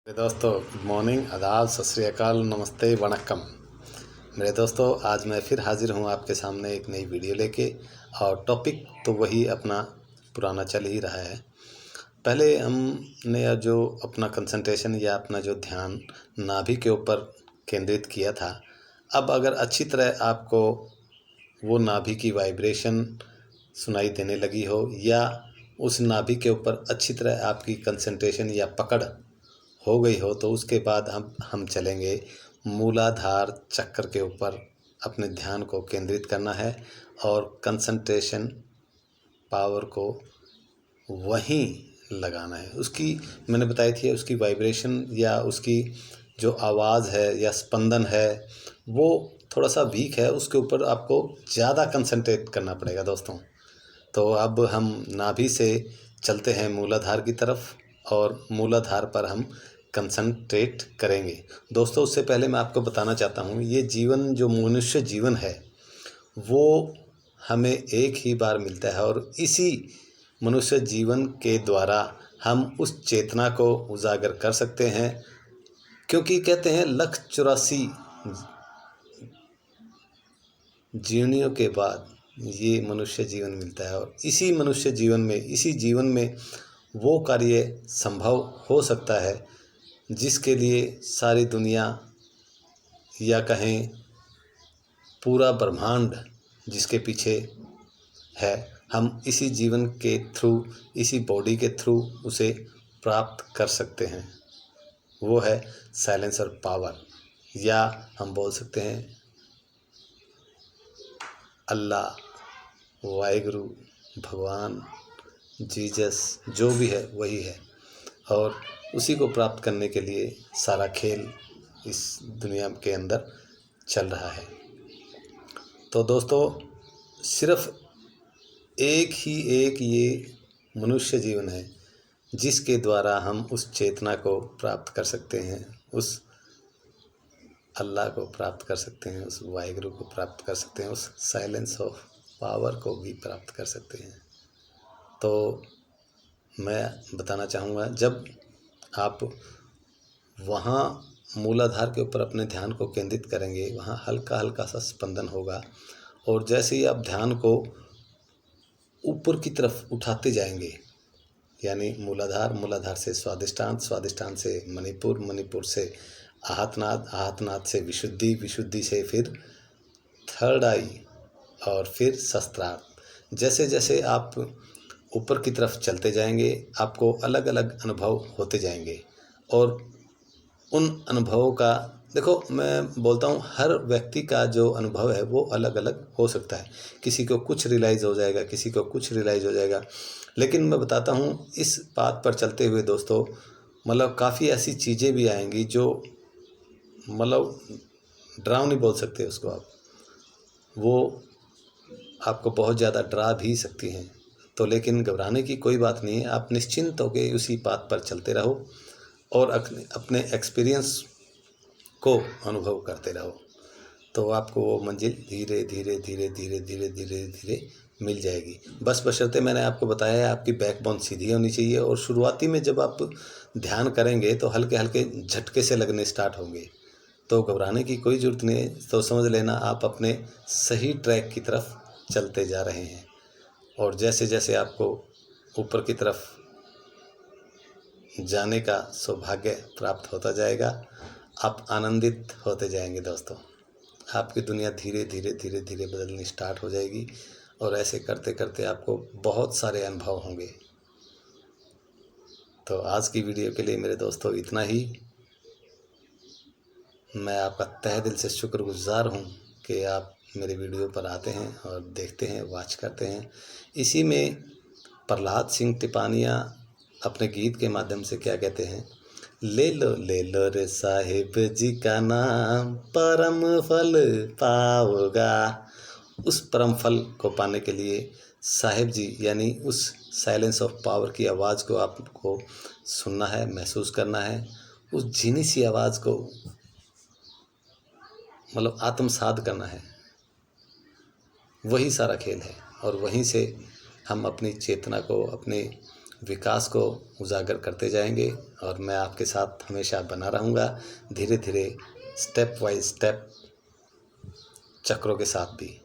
मेरे दोस्तों, good morning, आदाब, सत श्री अकाल, नमस्ते, वणक्कम। मेरे दोस्तों, आज मैं फिर हाजिर हूँ आपके सामने एक नई वीडियो लेके। और टॉपिक तो वही अपना पुराना चल ही रहा है। पहले हमने जो अपना कंसंट्रेशन या अपना जो ध्यान नाभि के ऊपर केंद्रित किया था, अब अगर अच्छी तरह आपको वो नाभि की वाइब्रेशन सुनाई देने लगी हो या उस नाभि के ऊपर अच्छी तरह आपकी कंसंट्रेशन या पकड़ हो गई हो, तो उसके बाद हम चलेंगे मूलाधार चक्र के ऊपर। अपने ध्यान को केंद्रित करना है और कंसंट्रेशन पावर को वहीं लगाना है। उसकी मैंने बताई थी, उसकी वाइब्रेशन या उसकी जो आवाज़ है या स्पंदन है वो थोड़ा सा वीक है, उसके ऊपर आपको ज़्यादा कंसंट्रेट करना पड़ेगा दोस्तों। तो अब हम नाभि से चलते हैं मूलाधार की तरफ और मूलाधार पर हम कंसंट्रेट करेंगे। दोस्तों, उससे पहले मैं आपको बताना चाहता हूँ, ये जीवन जो मनुष्य जीवन है वो हमें एक ही बार मिलता है और इसी मनुष्य जीवन के द्वारा हम उस चेतना को उजागर कर सकते हैं। क्योंकि कहते हैं 1,84 जीवनियों के बाद ये मनुष्य जीवन मिलता है और इसी मनुष्य जीवन में, इसी जीवन में वो कार्य संभव हो सकता है जिसके लिए सारी दुनिया या कहें पूरा ब्रह्मांड जिसके पीछे है, हम इसी जीवन के थ्रू, इसी बॉडी के थ्रू उसे प्राप्त कर सकते हैं। वो है साइलेंसर पावर, या हम बोल सकते हैं अल्लाह, वाहिगुरु, भगवान, जीसस, जो भी है वही है। और उसी को प्राप्त करने के लिए सारा खेल इस दुनिया के अंदर चल रहा है। तो दोस्तों, सिर्फ एक ये मनुष्य जीवन है जिसके द्वारा हम उस चेतना को प्राप्त कर सकते हैं, उस अल्लाह को प्राप्त कर सकते हैं, उस वाहिगुरु को प्राप्त कर सकते हैं, उस साइलेंस ऑफ पावर को भी प्राप्त कर सकते हैं। तो मैं बताना चाहूँगा, जब आप वहाँ मूलाधार के ऊपर अपने ध्यान को केंद्रित करेंगे, वहाँ हल्का हल्का सा स्पंदन होगा और जैसे ही आप ध्यान को ऊपर की तरफ उठाते जाएंगे, यानी मूलाधार से स्वादिष्टान, स्वादिष्टान से मणिपुर, मणिपुर से आहतनाद, आहतनाद से विशुद्धि, विशुद्धि से फिर थर्ड आई और फिर शस्त्रार्थ। जैसे जैसे आप ऊपर की तरफ चलते जाएंगे आपको अलग अलग अनुभव होते जाएंगे और उन अनुभवों का, देखो मैं बोलता हूँ, हर व्यक्ति का जो अनुभव है वो अलग अलग हो सकता है। किसी को कुछ रियलाइज़ हो जाएगा, किसी को कुछ रियलाइज़ हो जाएगा। लेकिन मैं बताता हूँ, इस बात पर चलते हुए दोस्तों, मतलब काफ़ी ऐसी चीज़ें भी आएंगी जो मतलब डरावनी बोल सकते हैं उसको आप, वो आपको बहुत ज़्यादा डरा भी सकती हैं। तो लेकिन घबराने की कोई बात नहीं है, आप निश्चिंत होकर उसी बात पर चलते रहो और अपने एक्सपीरियंस को अनुभव करते रहो। तो आपको वो मंजिल धीरे धीरे धीरे धीरे धीरे धीरे धीरे मिल जाएगी। बस बशर्ते मैंने आपको बताया है, आपकी बैकबोन सीधी होनी चाहिए। और शुरुआती में जब आप ध्यान करेंगे तो हल्के हल्के झटके से लगने स्टार्ट होंगे, तो घबराने की कोई ज़रूरत नहीं है। तो समझ लेना आप अपने सही ट्रैक की तरफ चलते जा रहे हैं। और जैसे जैसे आपको ऊपर की तरफ जाने का सौभाग्य प्राप्त होता जाएगा, आप आनंदित होते जाएंगे दोस्तों। आपकी दुनिया धीरे धीरे धीरे धीरे बदलनी स्टार्ट हो जाएगी और ऐसे करते करते आपको बहुत सारे अनुभव होंगे। तो आज की वीडियो के लिए मेरे दोस्तों इतना ही। मैं आपका तहे दिल से शुक्रगुजार हूँ कि आप मेरे वीडियो पर आते हैं और देखते हैं, वॉच करते हैं। इसी में प्रहलाद सिंह टिपानिया अपने गीत के माध्यम से क्या कहते हैं, ले लो रे साहिब जी का नाम, परम फल पाओगा। उस परम फल को पाने के लिए साहिब जी यानी उस साइलेंस ऑफ पावर की आवाज़ को आपको सुनना है, महसूस करना है। उस झीनी सी आवाज़ को मतलब आत्मसात करना है। वही सारा खेल है और वहीं से हम अपनी चेतना को, अपने विकास को उजागर करते जाएंगे और मैं आपके साथ हमेशा बना रहूँगा, धीरे धीरे स्टेप बाय स्टेप चक्रों के साथ भी।